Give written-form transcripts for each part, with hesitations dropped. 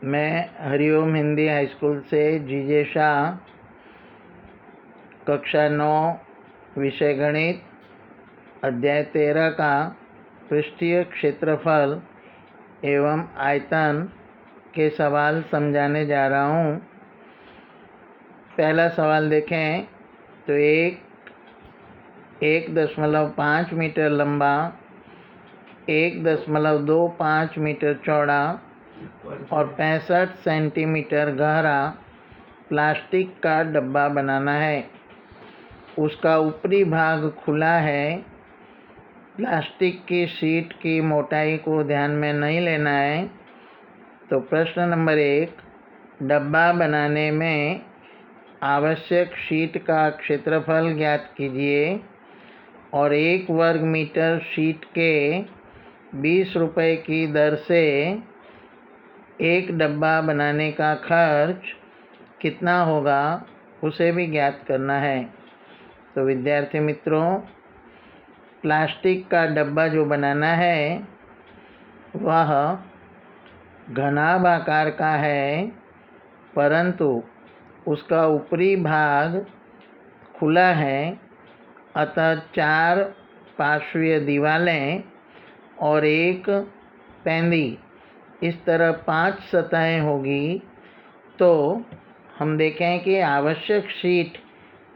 मैं Hariom Hindi high school से जीजे शाह, कक्षा 9, विषय गणित, अध्याय 13 का पृष्ठीय क्षेत्रफल एवं आयतन के सवाल समझाने जा रहा हूँ। पहला सवाल देखें तो 1.5 मीटर लंबा, 1.25 मीटर चौड़ा और 65 सेंटीमीटर गहरा प्लास्टिक का डब्बा बनाना है। उसका ऊपरी भाग खुला है। प्लास्टिक की शीट की मोटाई को ध्यान में नहीं लेना है। तो प्रश्न नंबर 1, डब्बा बनाने में आवश्यक शीट का क्षेत्रफल ज्ञात कीजिए और 1 वर्ग मीटर शीट के 20 रुपये की दर से एक डब्बा बनाने का खर्च कितना होगा उसे भी ज्ञात करना है। तो विद्यार्थी मित्रों, प्लास्टिक का डब्बा जो बनाना है वह घनाभ आकार का है, परंतु उसका ऊपरी भाग खुला है, अतः 4 पार्श्वीय दीवारें और एक पैंदी, इस तरह 5 सतहें होगी। तो हम देखें कि आवश्यक शीट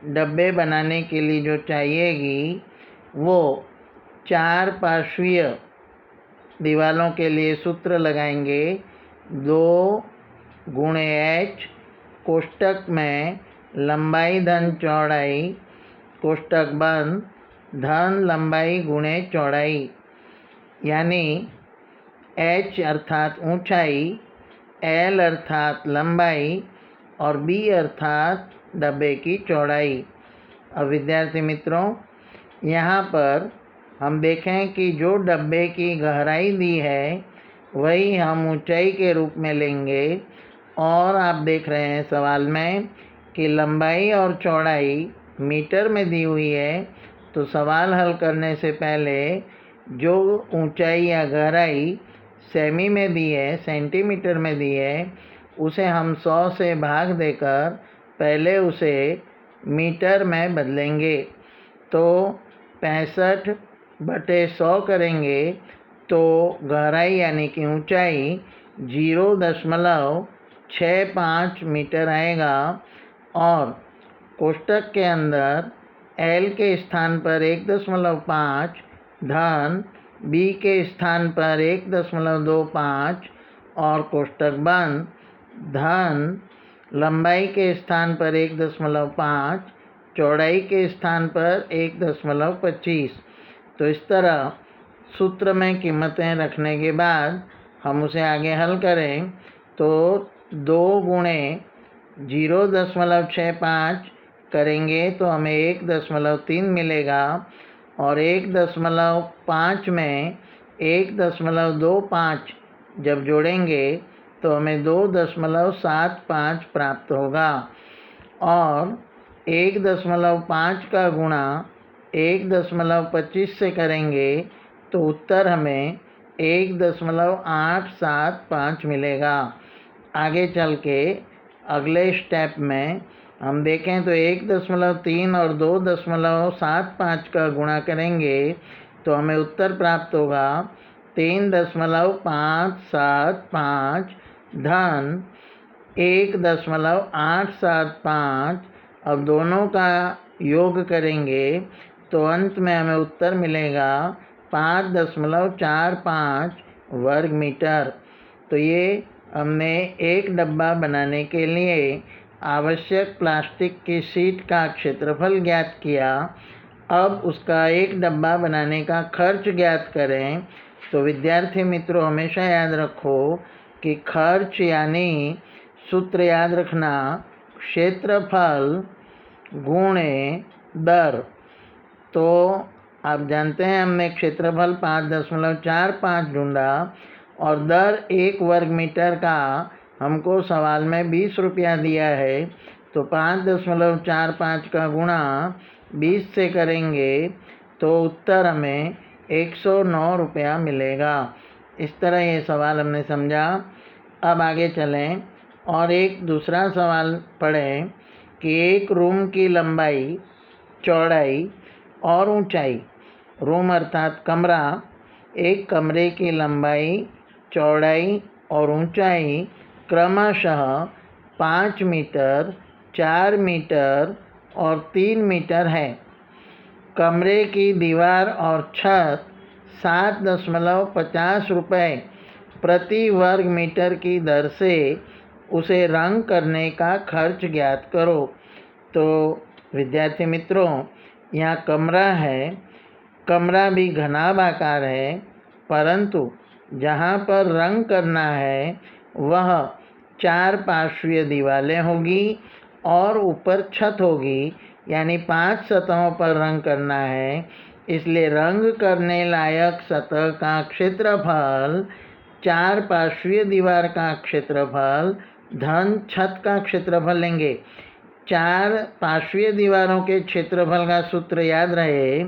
डब्बे बनाने के लिए जो चाहिएगी वो 4 पार्श्वीय दीवारों के लिए सूत्र लगाएंगे। 2 गुणे h कोष्टक में लंबाई धन चौड़ाई, कोष्टक बंद, धन लंबाई गुणे चौड़ाई, यानी h अर्थात ऊंचाई, l अर्थात लंबाई और b अर्थात डब्बे की चौड़ाई। अब विद्यार्थी मित्रों, यहाँ पर हम देखें कि जो डब्बे की गहराई दी है वही हम ऊंचाई के रूप में लेंगे, और आप देख रहे हैं सवाल में कि लंबाई और चौड़ाई मीटर में दी हुई है। तो सवाल हल करने से पहले जो ऊंचाई या गहराई सेमी में दी है, सेंटीमीटर में दी है, उसे हम 100 से भाग देकर पहले उसे मीटर में बदलेंगे। तो 65/100 करेंगे तो गहराई यानी कि ऊंचाई 0.65 मीटर आएगा, और कोष्टक के अंदर L के स्थान पर 1.5, धन B के स्थान पर 1.25 और कोष्टक बंद, धन लंबाई के स्थान पर 1.5, चौड़ाई के स्थान पर 1.25। तो इस तरह सूत्र में कीमतें रखने के बाद हम उसे आगे हल करें तो 2 गुणे 0.65 करेंगे तो हमें 1.3 मिलेगा, और 1.5 में 1.25 जब जोड़ेंगे तो हमें 2.75 प्राप्त होगा, और 1.5 का गुणा 1.25 से करेंगे तो उत्तर हमें 1.875 मिलेगा। आगे चल के अगले स्टेप में हम देखें तो 1.3 और 2.75 का गुणा करेंगे तो हमें उत्तर प्राप्त होगा 3.575, धन 1.875। अब दोनों का योग करेंगे तो अंत में हमें उत्तर मिलेगा 5.45 वर्ग मीटर। तो ये हमने एक डब्बा बनाने के लिए आवश्यक प्लास्टिक की शीट का क्षेत्रफल ज्ञात किया। अब उसका एक डब्बा बनाने का खर्च ज्ञात करें। तो विद्यार्थी मित्रों, हमेशा याद रखो कि खर्च यानी सूत्र याद रखना, क्षेत्रफल गुणे दर। तो आप जानते हैं हमने क्षेत्रफल 5.45 ढूंढा और दर 1 वर्ग मीटर का हमको सवाल में 20 रुपया दिया है। तो 5.45 का गुणा 20 से करेंगे तो उत्तर हमें 109 रुपया मिलेगा। इस तरह ये सवाल हमने समझा अब आगे चलें और एक दूसरा सवाल पढ़ें कि एक रूम की लंबाई, चौड़ाई और ऊंचाई, रूम अर्थात कमरा, एक कमरे की लंबाई, चौड़ाई और ऊंचाई क्रमशः 5 मीटर, 4 मीटर और 3 मीटर है। कमरे की दीवार और छत 7.50 रुपये प्रति वर्ग मीटर की दर से उसे रंग करने का खर्च ज्ञात करो। तो विद्यार्थी मित्रों, यहाँ कमरा है, कमरा भी घनाभाकार है, परंतु जहाँ पर रंग करना है वह 4 पार्श्वीय दीवारें होगी और ऊपर छत होगी, यानी 5 सतहों पर रंग करना है। इसलिए रंग करने लायक सतह का क्षेत्रफल 4 पार्श्वीय दीवार का क्षेत्रफल धन छत का क्षेत्रफल लेंगे। 4 पार्श्वीय दीवारों के क्षेत्रफल का सूत्र याद रहे,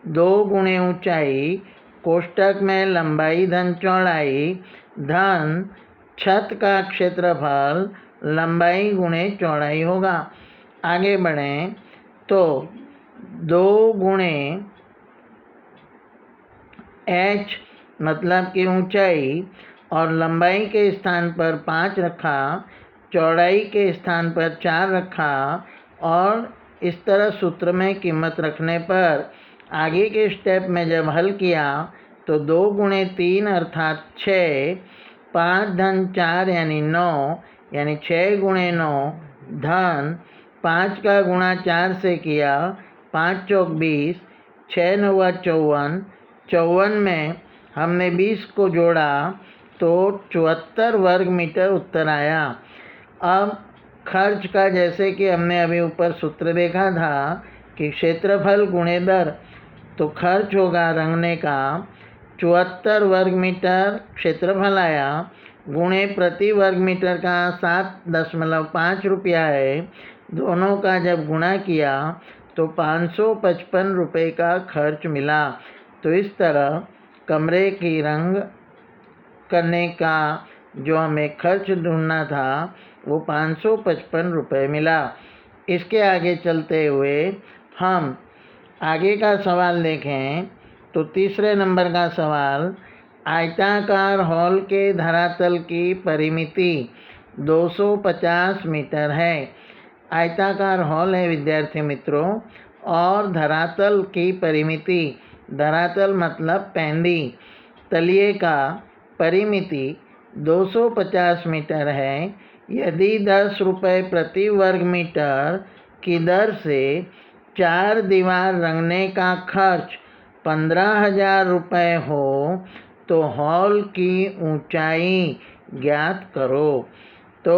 2 गुणे ऊंचाई कोष्टक में लंबाई धन चौड़ाई धन छत का क्षेत्रफल लंबाई गुणे चौड़ाई होगा। आगे बढ़ें तो 2 गुणे h मतलब कि ऊंचाई और लंबाई के स्थान पर 5 रखा, चौड़ाई के स्थान पर 4 रखा और इस तरह सूत्र में कीमत रखने पर आगे के स्टेप में जब हल किया तो 2 गुणे 3 अर्थात 6, 5 धन 4 यानी 9, यानी 6 गुणे 9 धन 5 का गुणा 4 से किया, 5 चौक 20, 6 नौवा 54, 54 में हमने 20 को जोड़ा तो 74 वर्ग मीटर उत्तर आया। अब खर्च का, जैसे कि हमने अभी ऊपर सूत्र देखा था कि क्षेत्रफल गुणे दर, तो खर्च होगा रंगने का 74 वर्ग मीटर क्षेत्रफल आया, गुणे प्रति वर्ग मीटर का 7.5 रुपया है। दोनों का जब गुणा किया तो 555 रुपये का खर्च मिला। तो इस तरह कमरे की रंग करने का जो हमें खर्च ढूंढना था वो 555 रुपये मिला। इसके आगे चलते हुए हम आगे का सवाल देखें तो तीसरे नंबर का सवाल, आयताकार हॉल के धरातल की परिमिति 250 मीटर है। आयताकार हॉल है विद्यार्थी मित्रों, और धरातल की परिमिति, धरातल मतलब पैंदी, तलिए का परिमिति 250 मीटर है। यदि 10 रुपये प्रति वर्ग मीटर की दर से 4 दीवार रंगने का खर्च 15,000 रुपये हो तो हॉल की ऊंचाई ज्ञात करो। तो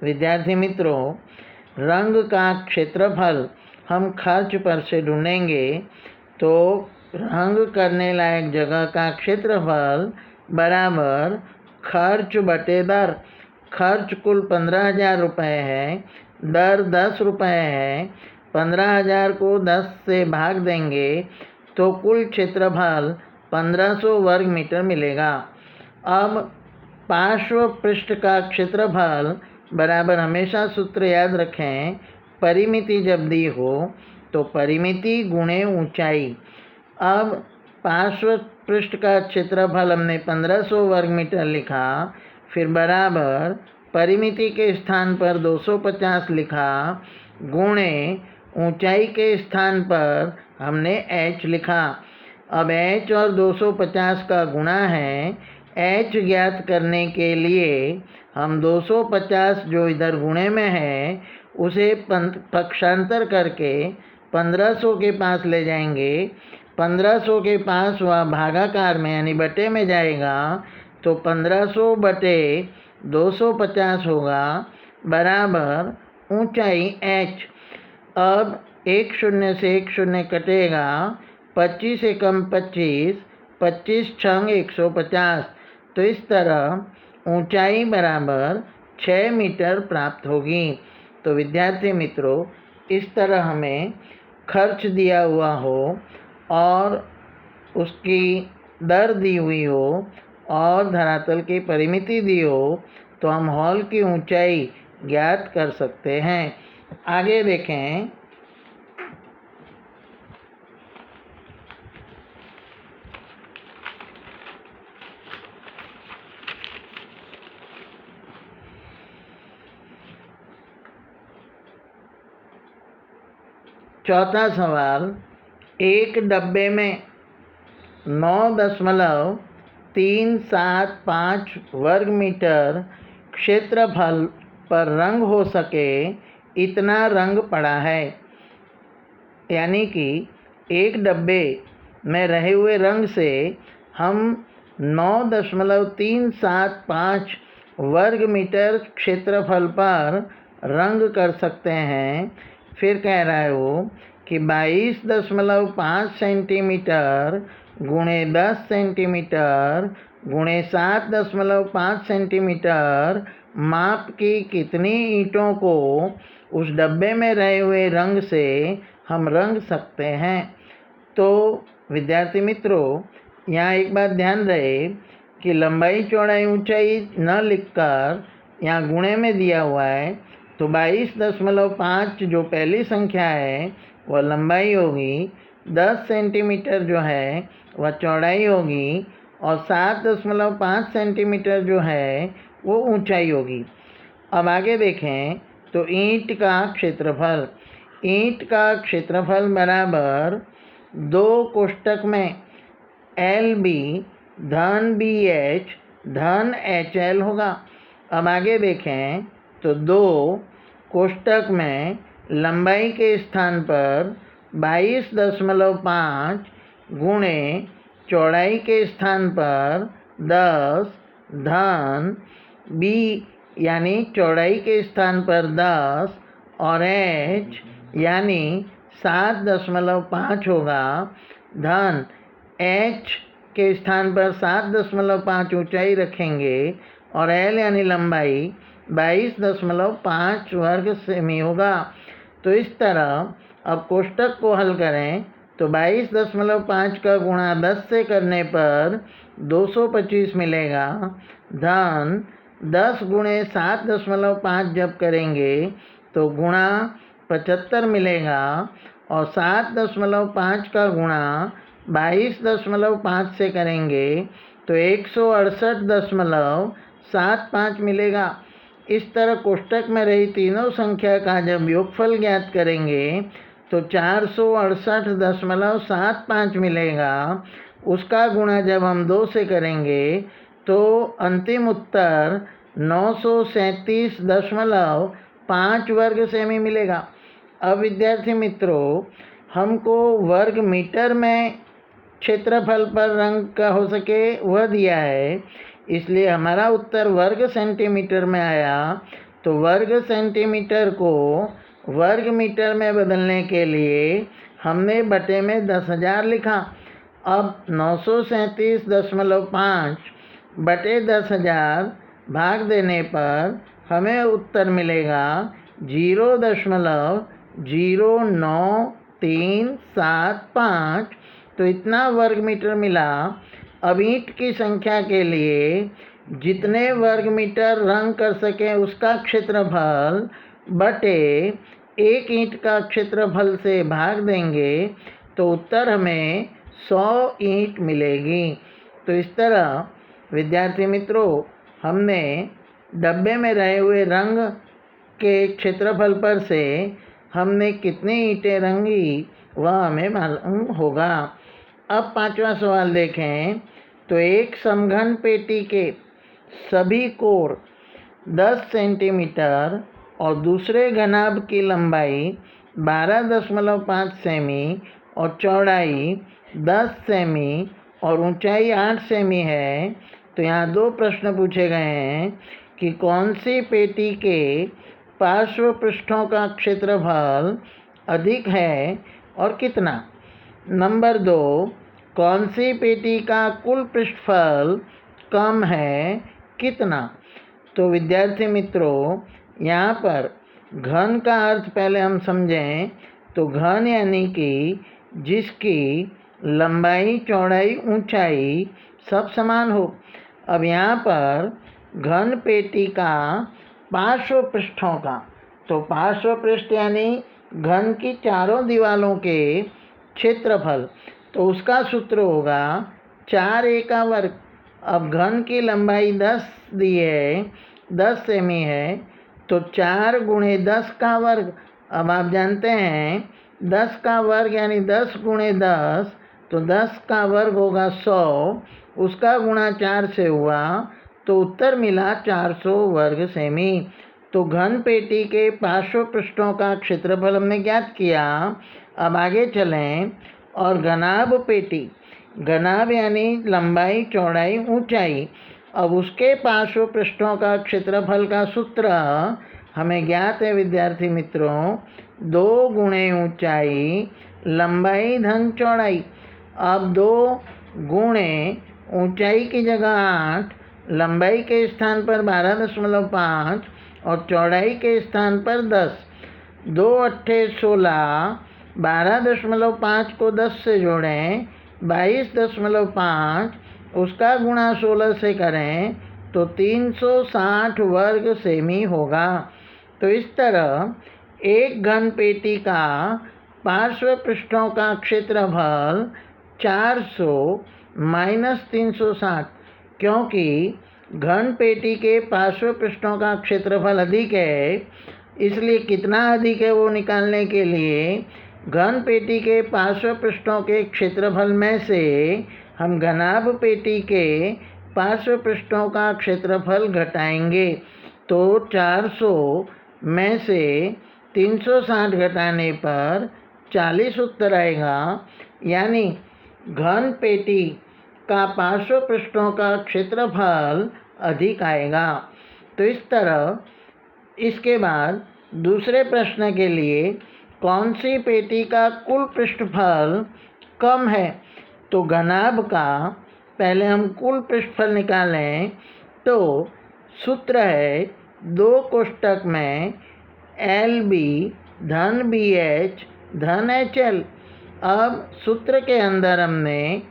विद्यार्थी मित्रों, रंग का क्षेत्रफल हम खर्च पर से ढूंढेंगे। तो रंग करने लायक जगह का क्षेत्रफल बराबर खर्च बटे दर। खर्च कुल 15,000 रुपये है, दर 10 रुपये है। 15,000 को 10 से भाग देंगे तो कुल क्षेत्रफल 1500 वर्ग मीटर मिलेगा। अब पार्श्व पृष्ठ का क्षेत्रफल बराबर, हमेशा सूत्र याद रखें, परिमिति जब दी हो तो परिमिति गुणे ऊंचाई। अब पार्श्व पृष्ठ का क्षेत्रफल हमने 1500 वर्ग मीटर लिखा, फिर बराबर परिमिति के स्थान पर 250 लिखा, गुणे ऊंचाई के स्थान पर हमने h लिखा। अब h और 250 का गुणा है। h ज्ञात करने के लिए हम 250 जो इधर गुणे में है उसे पक्षांतर करके 1500 के पास ले जाएंगे। 1500 के पास वह भागाकार में यानी बटे में जाएगा तो 1500 बटे 250 होगा बराबर ऊंचाई h। अब 1 शून्य से 1 शून्य कटेगा, 25 एकम 25, 25 छंग 150। तो इस तरह ऊंचाई बराबर 6 मीटर प्राप्त होगी। तो विद्यार्थी मित्रों, इस तरह हमें खर्च दिया हुआ हो और उसकी दर दी हुई हो और धरातल की परिमिति दी हो तो हम हॉल की ऊंचाई ज्ञात कर सकते हैं। आगे देखें। चौथा सवाल, एक डब्बे में 9.375 वर्ग मीटर क्षेत्रफल पर रंग हो सके इतना रंग पड़ा है। यानी कि एक डब्बे में रहे हुए रंग से हम 9.375 वर्ग मीटर क्षेत्रफल पर रंग कर सकते हैं। फिर कह रहा है वो कि 22.5 सेंटीमीटर गुणे 10 सेंटीमीटर गुणे 7.5 सेंटीमीटर माप की कितनी ईंटों को उस डब्बे में रहे हुए रंग से हम रंग सकते हैं। तो विद्यार्थी मित्रों, यहाँ एक बात ध्यान रहे कि लंबाई चौड़ाई ऊंचाई न लिखकर यहाँ गुणे में दिया हुआ है। तो 22.5 जो पहली संख्या है वह लंबाई होगी, 10 सेंटीमीटर जो है वह चौड़ाई होगी और 7.5 सेंटीमीटर जो है वो ऊंचाई होगी। अब आगे देखें तो ईंट का क्षेत्रफल। ईंट का क्षेत्रफल बराबर 2 कोष्टक में LB धन BH धन HL होगा। अब आगे देखें तो 2 कोष्टक में लंबाई के स्थान पर 22.5 गुणे चौड़ाई के स्थान पर 10 धन B यानी चौड़ाई के स्थान पर 10 और H यानी 7.5 होगा, धन H के स्थान पर 7.5 ऊंचाई रखेंगे और L यानी लंबाई 22.5 वर्ग सेमी होगा। तो इस तरह अब कोष्टक को हल करें तो 22.5 का गुणा 10 से करने पर 225 मिलेगा, धन 10 गुणे 7.5 जब करेंगे तो गुणा 75 मिलेगा और 7.5 का गुणा 22.5 से करेंगे तो 168.75 मिलेगा। इस तरह कोष्टक में रही तीनों संख्या का जब योगफल ज्ञात करेंगे तो 468.75 मिलेगा। उसका गुणा जब हम 2 से करेंगे तो अंतिम उत्तर 937.5 वर्ग सेमी मिलेगा। अब विद्यार्थी मित्रों, हमको वर्ग मीटर में क्षेत्रफल पर रंग का हो सके वह दिया है, इसलिए हमारा उत्तर वर्ग सेंटीमीटर में आया। तो वर्ग सेंटीमीटर को वर्ग मीटर में बदलने के लिए हमने बटे में 10,000 लिखा। अब 937.5 बटे 10,000 भाग देने पर हमें उत्तर मिलेगा 0.09375। तो इतना वर्ग मीटर मिला। अब ईंट की संख्या के लिए जितने वर्ग मीटर रंग कर सकें उसका क्षेत्रफल बटे एक ईंट का क्षेत्रफल से भाग देंगे तो उत्तर हमें 100 ईंट मिलेगी। तो इस तरह विद्यार्थी मित्रों, हमने डब्बे में रहे हुए रंग के क्षेत्रफल पर से हमने कितनी ईंटें रंगी वह हमें मालूम होगा। अब 5वां सवाल देखें तो एक समघन पेटी के सभी कोण 10 सेंटीमीटर और दूसरे घनाभ की लंबाई 12.5 सेमी और चौड़ाई 10 सेमी और ऊंचाई 8 सेमी है। तो यहाँ 2 प्रश्न पूछे गए हैं कि कौन सी पेटी के पार्श्व पृष्ठों का क्षेत्रफल अधिक है और कितना। नंबर 2, कौन सी पेटी का कुल पृष्ठफल कम है, कितना। तो विद्यार्थी मित्रों, यहाँ पर घन का अर्थ पहले हम समझें। तो घन यानी कि जिसकी लंबाई चौड़ाई ऊंचाई सब समान हो। अब यहाँ पर घन पेटी का पार्श्व पृष्ठों का। तो पार्श्व पृष्ठ यानी घन की चारों दीवारों के क्षेत्रफल, तो उसका सूत्र होगा 4a का वर्ग। अब घन की लंबाई 10 दी है, 10 सेमी है, तो 4 गुणे 10 का वर्ग। अब आप जानते हैं 10 का वर्ग यानी 10 गुणे 10, तो 10 का वर्ग होगा 100, उसका गुणा 4 से हुआ, तो उत्तर मिला 400 वर्ग सेमी। तो घन पेटी के पार्श्व पृष्ठों का क्षेत्रफल हमने ज्ञात किया। अब आगे चलें और घनाभ पेटी, घनाभ यानी लंबाई चौड़ाई ऊंचाई, अब उसके पार्श्व पृष्ठों का क्षेत्रफल का सूत्र हमें ज्ञात है विद्यार्थी मित्रों, 2 गुणे ऊंचाई लंबाई धन चौड़ाई। अब 2 गुणे ऊंचाई की जगह 8, लंबाई के स्थान पर 12.5 और चौड़ाई के स्थान पर 10, 2 अट्ठे 16, 12.5 को 10 से जोड़ें, 22.5, उसका गुणा 16 से करें तो 360 वर्ग सेमी होगा। तो इस तरह एक घन पेटी का पार्श्व पृष्ठों का क्षेत्रफल 400 माइनस 360, क्योंकि घन पेटी के पार्श्व पृष्ठों का क्षेत्रफल अधिक है, इसलिए कितना अधिक है वो निकालने के लिए घन पेटी के पार्श्व पृष्ठों के क्षेत्रफल में से हम घनाभ पेटी के पार्श्व पृष्ठों का क्षेत्रफल घटाएंगे। तो 400 में से 360 घटाने पर 40 उत्तर आएगा, यानी घन पेटी का पार्श्व पृष्ठों का क्षेत्रफल अधिक आएगा। तो इस तरह इसके बाद दूसरे प्रश्न के लिए कौन सी पेटी का कुल पृष्ठफल कम है, तो घनाभ का पहले हम कुल पृष्ठफल निकालें तो सूत्र है 2 कोष्ठक में LB धन BH धन HL। अब सूत्र के अंदर हमने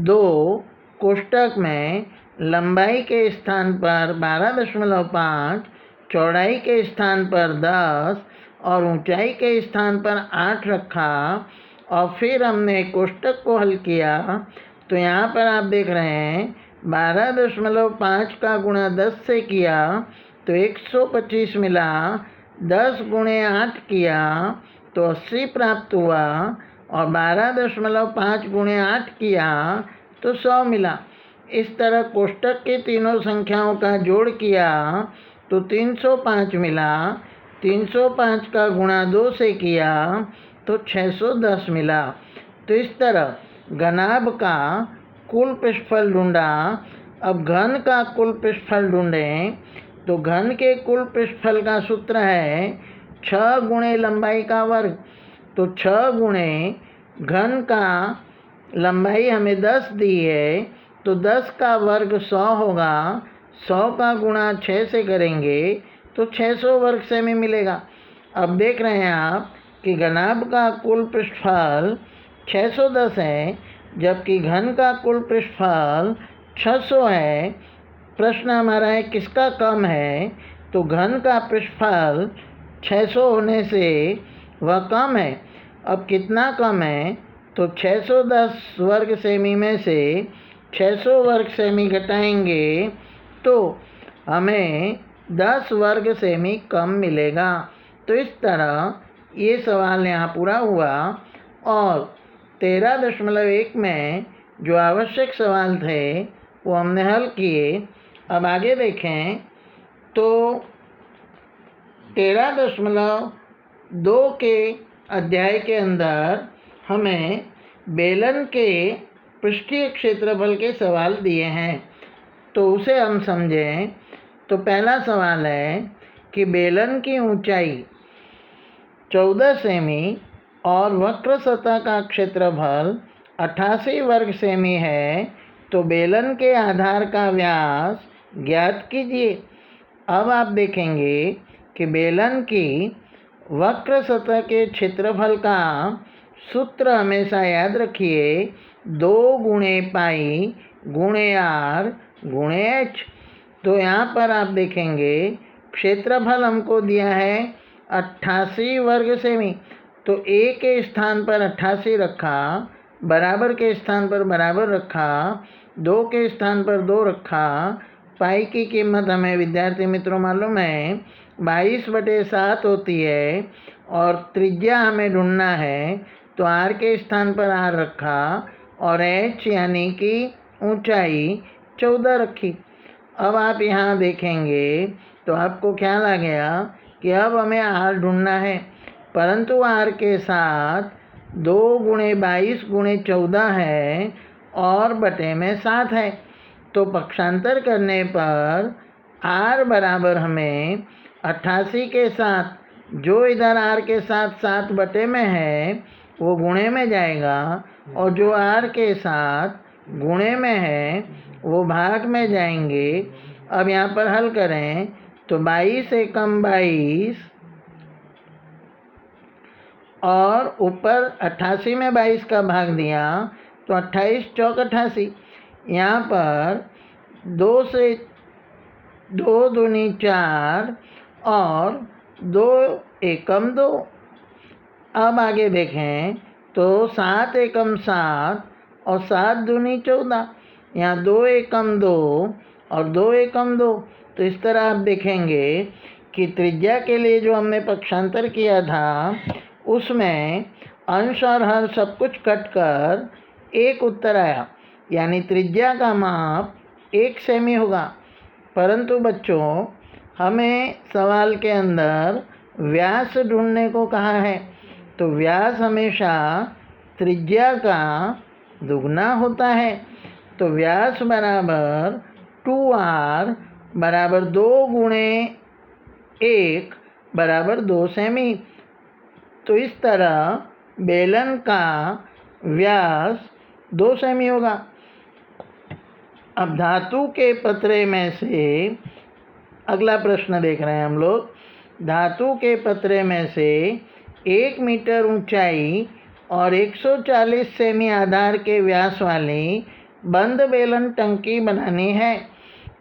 2 कोष्ठक में लंबाई के स्थान पर 12.5, चौड़ाई के स्थान पर 10 और ऊंचाई के स्थान पर 8 रखा, और फिर हमने कोष्ठक को हल किया। तो यहाँ पर आप देख रहे हैं 12.5 का गुणा 10 से किया तो 125 मिला, 10 गुणे 8 किया तो 80 प्राप्त हुआ, और 12.5 गुणे 8 किया तो 100 मिला। इस तरह कोष्ठक की तीनों संख्याओं का जोड़ किया तो 305 मिला, 305 का गुणा 2 से किया तो 610 मिला। तो इस तरह घनाभ का कुल पृष्ठफल ढूंढा। अब घन का कुल पृष्ठफल ढूंढें तो घन के कुल पृष्ठफल का सूत्र है 6 गुणे लंबाई का वर्ग। तो 6 गुणे घन का लंबाई हमें 10 दी है, तो 10 का वर्ग 100 होगा, 100 का गुणा 6 से करेंगे तो 600 वर्ग सेमी मिलेगा। अब देख रहे हैं आप कि घनाभ का कुल पृष्ठफल 610 है, जबकि घन का कुल पृष्ठफल 600 है। प्रश्न हमारा है किसका कम है, तो घन का पृष्ठफल 600 होने से वह कम है। अब कितना कम है, तो 610 वर्ग सेमी में से 600 वर्ग सेमी घटाएंगे तो हमें 10 वर्ग सेमी कम मिलेगा। तो इस तरह ये सवाल यहाँ पूरा हुआ, और 13.1 में जो आवश्यक सवाल थे वो हमने हल किए। अब आगे देखें तो 13.2 के अध्याय के अंदर हमें बेलन के पृष्ठीय क्षेत्रफल के सवाल दिए हैं, तो उसे हम समझें। तो पहला सवाल है कि बेलन की ऊंचाई 14 सेमी और वक्र सतह का क्षेत्रफल 88 वर्ग सेमी है, तो बेलन के आधार का व्यास ज्ञात कीजिए। अब आप देखेंगे कि बेलन की वक्र सतह के क्षेत्रफल का सूत्र हमेशा याद रखिए 2 गुणे पाई गुणे R गुणे H। तो यहाँ पर आप देखेंगे क्षेत्रफल हमको दिया है 88 वर्ग सेमी। तो ए के स्थान पर 88 रखा, बराबर के स्थान पर बराबर रखा, 2 के स्थान पर 2 रखा। पाई की कीमत हमें विद्यार्थी मित्रों मालूम है 22/7 होती है और त्रिज्या हमें ढूंढना है। तो आर के स्थान पर आर रखा और एच यानी कि ऊंचाई 14 रखी। अब आप यहाँ देखेंगे तो आपको ख्याल आ गया कि अब हमें आर ढूंढना है, परंतु आर के साथ 2 × 22 × 14 है और बटे में 7 है। तो पक्षांतर करने पर आर बराबर हमें 88 के साथ जो इधर आर के साथ 7 बटे में है वो गुणे में जाएगा और जो आर के साथ गुणे में है वो भाग में जाएंगे। अब यहाँ पर हल करें तो 22 एकम 22 और ऊपर 88 में 22 का भाग दिया तो 28 चौक 88। यहाँ पर 2 से 2 दूनी 4 और 2 एकम 2। अब आगे देखें तो 7 एकम 7 और 7 दूनी 14। यहाँ 2 एकम 2 और 2 एकम 2। तो इस तरह आप देखेंगे कि त्रिज्या के लिए जो हमने पक्षांतर किया था उसमें अंश और हर सब कुछ कट कर एक उत्तर आया, यानी त्रिज्या का माप 1 सेमी होगा। परंतु बच्चों हमें सवाल के अंदर व्यास ढूंढने को कहा है, तो व्यास हमेशा त्रिज्या का दुगना होता है। तो व्यास बराबर 2r बराबर 2 × 1 बराबर 2 सेमी। तो इस तरह बेलन का व्यास 2 सेमी होगा। अब धातु के पतरे में से अगला प्रश्न देख रहे हैं हम लोग। धातु के पतरे में से 1 मीटर ऊंचाई और 140 सेमी आधार के व्यास वाली बंद बेलन टंकी बनानी है।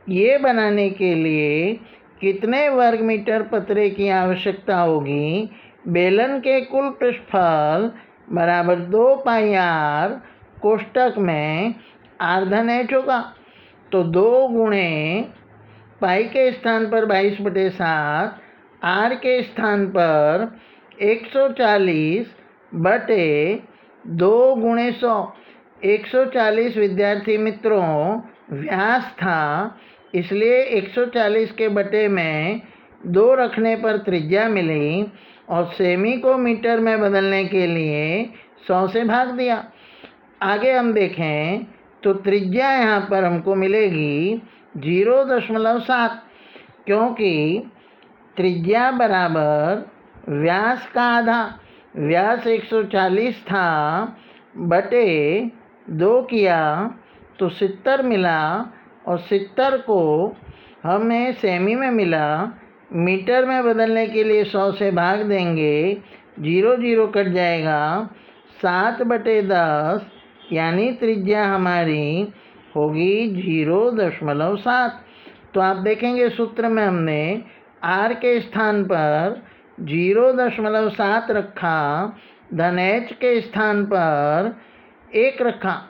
ये बनाने के लिए कितने वर्ग मीटर पतरे की आवश्यकता होगी? बेलन के कुल पृष्ठफल बराबर 2 पाई r कोष्टक में r⁻h होगा। तो 2 × पाई के स्थान पर 22/7, r के स्थान पर 140 बटे 2 × 100। 140 विद्यार्थी मित्रों व्यास था, इसलिए 140 के बटे में 2 रखने पर त्रिज्या मिली और सेमी को मीटर में बदलने के लिए 100 से भाग दिया। आगे हम देखें तो त्रिज्या यहाँ पर हमको मिलेगी 0.7, क्योंकि त्रिज्या बराबर व्यास का आधा। व्यास 140 था बटे 2 किया तो 70 मिला और 70 को हमें सेमी में मिला, मीटर में बदलने के लिए 100 से भाग देंगे, 0 0 कट जाएगा, 7/10 यानी त्रिज्या हमारी होगी 0.7। तो आप देखेंगे सूत्र में हमने r के स्थान पर 0.7 रखा, h के स्थान पर 1 रखा।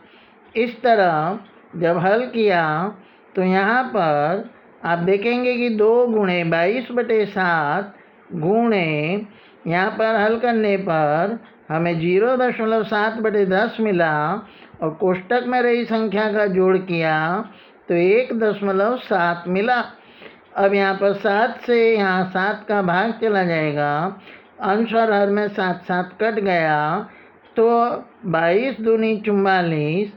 इस तरह जब हल किया तो यहाँ पर आप देखेंगे कि 2 × 22/7 गुणे यहाँ पर हल करने पर हमें 0.7/10 मिला और कोष्टक में रही संख्या का जोड़ किया तो 1.7 मिला। अब यहाँ पर 7 से यहाँ 7 का भाग चला जाएगा, अंश और हर में 7 7 कट गया तो 22 दूनी 44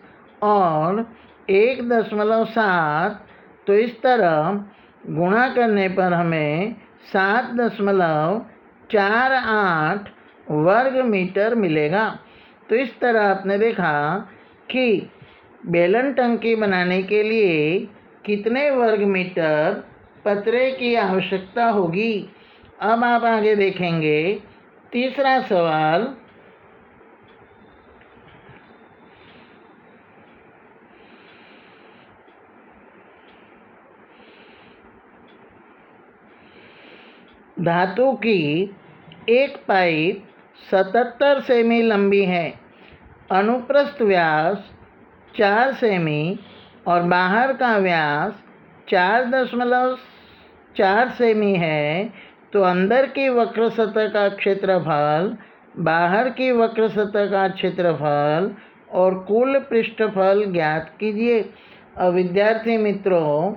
और 1.7। तो इस तरह गुणा करने पर हमें 7.48 वर्ग मीटर मिलेगा। तो इस तरह आपने देखा कि बेलन टंकी बनाने के लिए कितने वर्ग मीटर पतरे की आवश्यकता होगी। अब आप आगे देखेंगे तीसरा सवाल। धातु की एक पाइप 77 सेमी लंबी है। अनुप्रस्थ व्यास 4 सेमी और बाहर का व्यास 4.4 सेमी है, तो अंदर की वक्र सतह का क्षेत्रफल, बाहर की वक्र सतह का क्षेत्रफल और कुल पृष्ठफल ज्ञात कीजिए। अब विद्यार्थी मित्रों,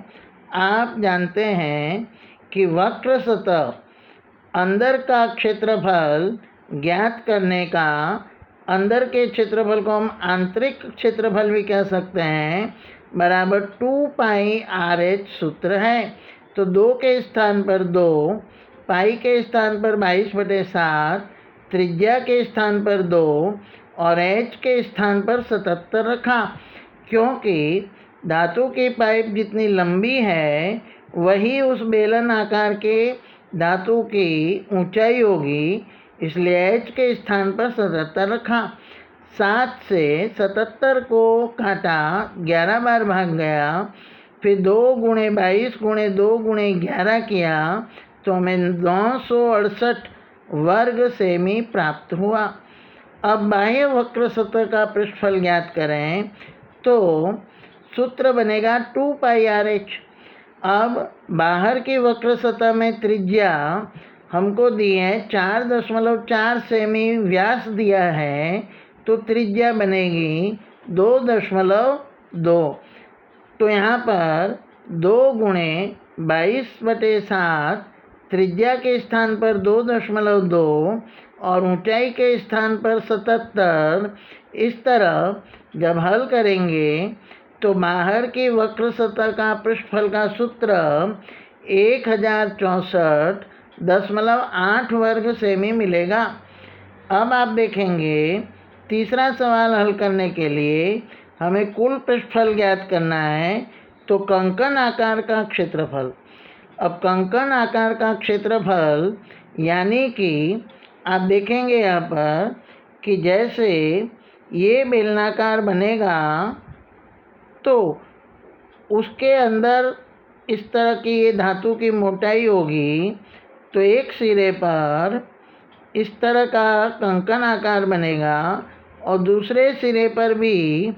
आप जानते हैं कि वक्र सतह अंदर का क्षेत्रफल ज्ञात करने का, अंदर के क्षेत्रफल को हम आंतरिक क्षेत्रफल भी कह सकते हैं, बराबर 2πRh सूत्र है। तो 2 के स्थान पर 2, पाई के स्थान पर 22/7, त्रिज्या के स्थान पर 2 और h के स्थान पर 77 रखा, क्योंकि धातु की पाइप जितनी लंबी है वही उस बेलन आकार के धातु की ऊंचाई होगी, इसलिए h के स्थान पर 77 रखा। 7 से 77 को काटा, 11 बार भाग गया, फिर 2 × 22 × 2 × 11 किया तो हमें 968 वर्ग सेमी प्राप्त हुआ। अब बाह्य वक्र सतह का पृष्ठफल ज्ञात करें तो सूत्र बनेगा 2πRh। अब बाहर की वक्र सतह में त्रिज्या हमको दी है 4.4 सेमी, व्यास दिया है, तो त्रिज्या बनेगी 2.2। तो यहाँ पर 2 × 22/7, त्रिज्या के स्थान पर 2.2 और ऊंचाई के स्थान पर 77। इस तरह जब हल करेंगे तो बाहर की वक्र सतह का पृष्ठफल का सूत्र 1064.8 वर्ग सेमी मिलेगा। अब आप देखेंगे तीसरा सवाल हल करने के लिए हमें कुल पृष्ठफल ज्ञात करना है, तो कंकण आकार का क्षेत्रफल। अब कंकण आकार का क्षेत्रफल यानी कि आप देखेंगे यहाँ पर कि जैसे ये बेलनाकार बनेगा तो उसके अंदर इस तरह की ये धातु की मोटाई होगी, तो एक सिरे पर इस तरह का कंकण आकार बनेगा और दूसरे सिरे पर भी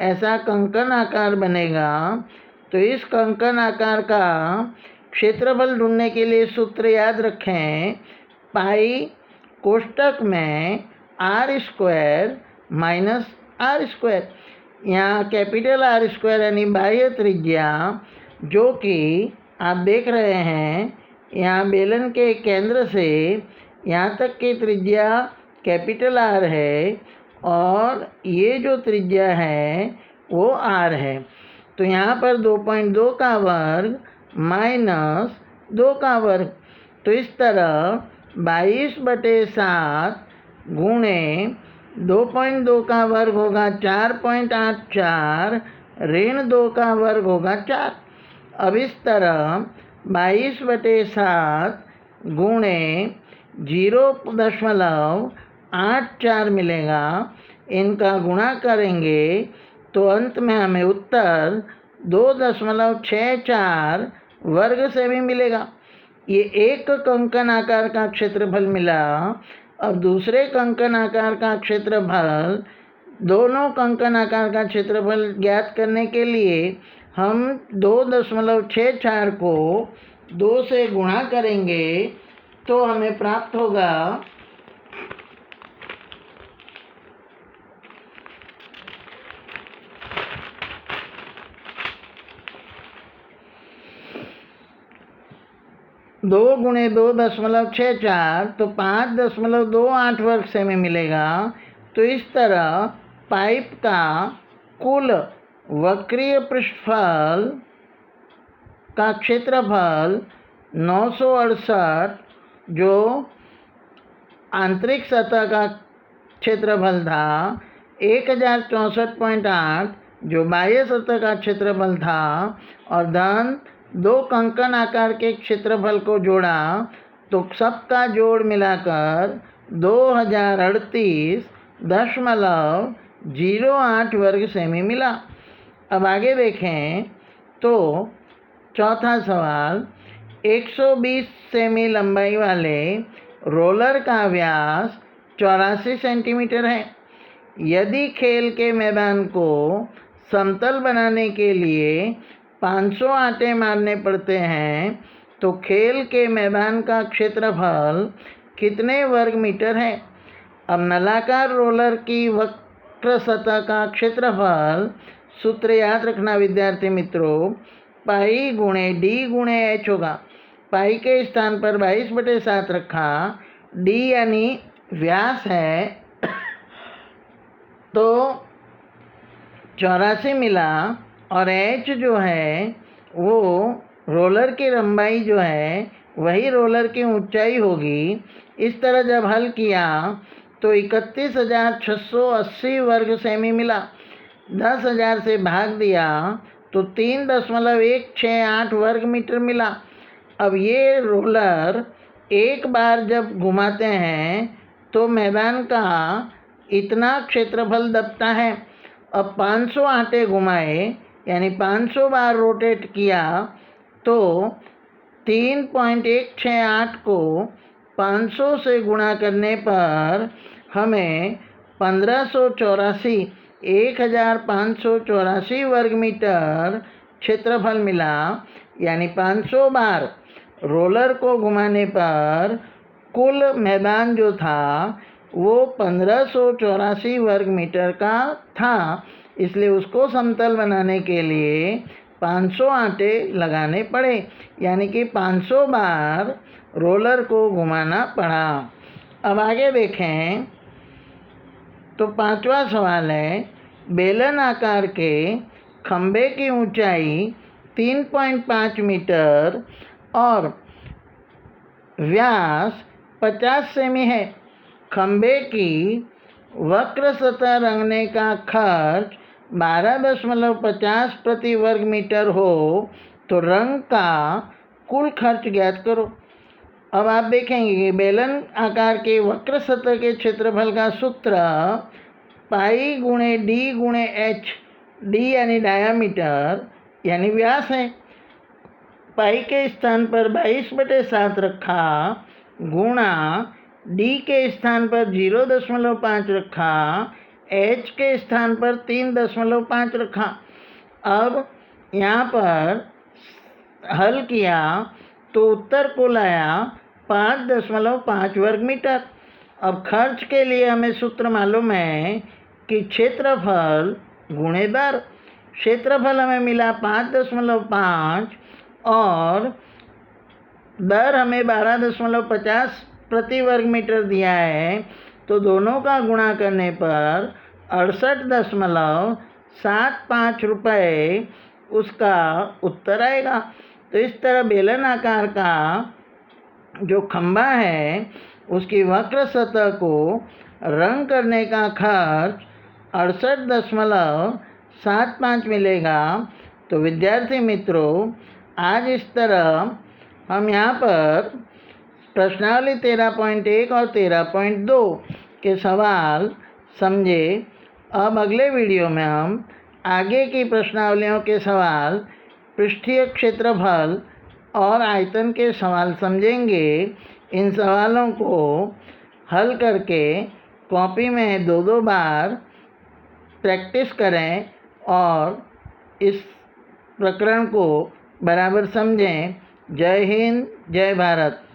ऐसा कंकण आकार बनेगा। तो इस कंकण आकार का क्षेत्रफल ढूंढने के लिए सूत्र याद रखें, पाई कोष्टक में r² माइनस r²। यहाँ कैपिटल R² यानी बाह्य त्रिज्या, जो कि आप देख रहे हैं यहाँ बेलन के केंद्र से यहाँ तक की त्रिज्या कैपिटल R है और ये जो त्रिज्या है वो R है। तो यहाँ पर 2.2 का वर्ग माइनस 2 का वर्ग, तो इस तरह 22/7 गुणे 2.2 का वर्ग होगा 4.84, ऋण 2 का वर्ग होगा 4। अब इस तरह 22/7 गुणे 0.84 मिलेगा। इनका गुणा करेंगे तो अंत में हमें उत्तर 2.64 वर्ग सेमी मिलेगा। ये एक कंकण आकार का क्षेत्रफल मिला। अब दूसरे कंकण आकार का क्षेत्रफल, दोनों कंकण आकार का क्षेत्रफल ज्ञात करने के लिए हम 2.64 को 2 से गुणा करेंगे तो हमें प्राप्त होगा 2 × 2.64 तो 5.28 वर्ग सेमी मिलेगा। तो इस तरह पाइप का कुल वक्रीय पृष्ठफल का क्षेत्रफल 968, जो आंतरिक सतह का क्षेत्रफल था, 1064.8 जो बाह्य सतह का क्षेत्रफल था, और धन 2 कंकण आकार के क्षेत्रफल को जोड़ा तो सबका जोड़ मिलाकर 2038.08 वर्ग सेमी मिला। अब आगे देखें तो चौथा सवाल, 120 सेमी लंबाई वाले रोलर का व्यास 84 सेंटीमीटर है। यदि खेल के मैदान को समतल बनाने के लिए 500 आंटे मारने पड़ते हैं तो खेल के मैदान का क्षेत्रफल कितने वर्ग मीटर है? अब नलाकार रोलर की वक्र सतह का क्षेत्रफल सूत्र याद रखना विद्यार्थी मित्रों, पाई गुणे डी गुणे एच होगा। पाई के स्थान पर 22/7 रखा, डी यानी व्यास है तो 84 मिला, और एच जो है वो रोलर की लंबाई जो है वही रोलर की ऊंचाई होगी। इस तरह जब हल किया तो 31,680 वर्ग सेमी मिला। 10,000 से भाग दिया तो 3.168 वर्ग मीटर मिला। अब ये रोलर एक बार जब घुमाते हैं तो मैदान का इतना क्षेत्रफल दबता है। अब 500 आंटे घुमाए यानी 500 बार रोटेट किया तो 3.168 को 500 से गुणा करने पर हमें 1584 वर्ग मीटर क्षेत्रफल मिला। यानी 500 बार रोलर को घुमाने पर कुल मैदान जो था वो 1584 वर्ग मीटर का था। इसलिए उसको समतल बनाने के लिए 500 आंटे लगाने पड़े, यानी कि 500 बार रोलर को घुमाना पड़ा। अब आगे देखें तो 5वां सवाल है, बेलन आकार के खंभे की ऊंचाई 3.5 मीटर और व्यास 50 सेमी है। खंभे की वक्र सतह रंगने का खर्च 12.50 प्रति वर्ग मीटर हो तो रंग का कुल खर्च ज्ञात करो। अब आप देखेंगे कि बेलन आकार के वक्र सतह के क्षेत्रफल का सूत्र पाई गुणे डी गुणे एच, डी यानी डायामीटर यानी व्यास है। पाई के स्थान पर 22/7 रखा, गुणा डी के स्थान पर 0.5 रखा, एच के स्थान पर 3.5 रखा। अब यहाँ पर हल किया तो उत्तर को लाया 5.5 वर्ग मीटर। अब खर्च के लिए हमें सूत्र मालूम है कि क्षेत्रफल गुणे दर। क्षेत्रफल हमें मिला 5.5 और दर हमें 12.50 प्रति वर्ग मीटर दिया है, तो दोनों का गुणा करने पर 68.75 रुपये उसका उत्तर आएगा। तो इस तरह बेलन आकार का जो खंभा है उसकी वक्र सतह को रंग करने का खर्च 68.75 मिलेगा। तो विद्यार्थी मित्रों, आज इस तरह हम यहाँ पर प्रश्नावली 13.1 और 13.2 के सवाल समझे। अब अगले वीडियो में हम आगे की प्रश्नावलियों के सवाल, पृष्ठीय क्षेत्रफल और आयतन के सवाल समझेंगे। इन सवालों को हल करके कॉपी में 2-2 बार प्रैक्टिस करें और इस प्रकरण को बराबर समझें। जय हिंद, जय भारत।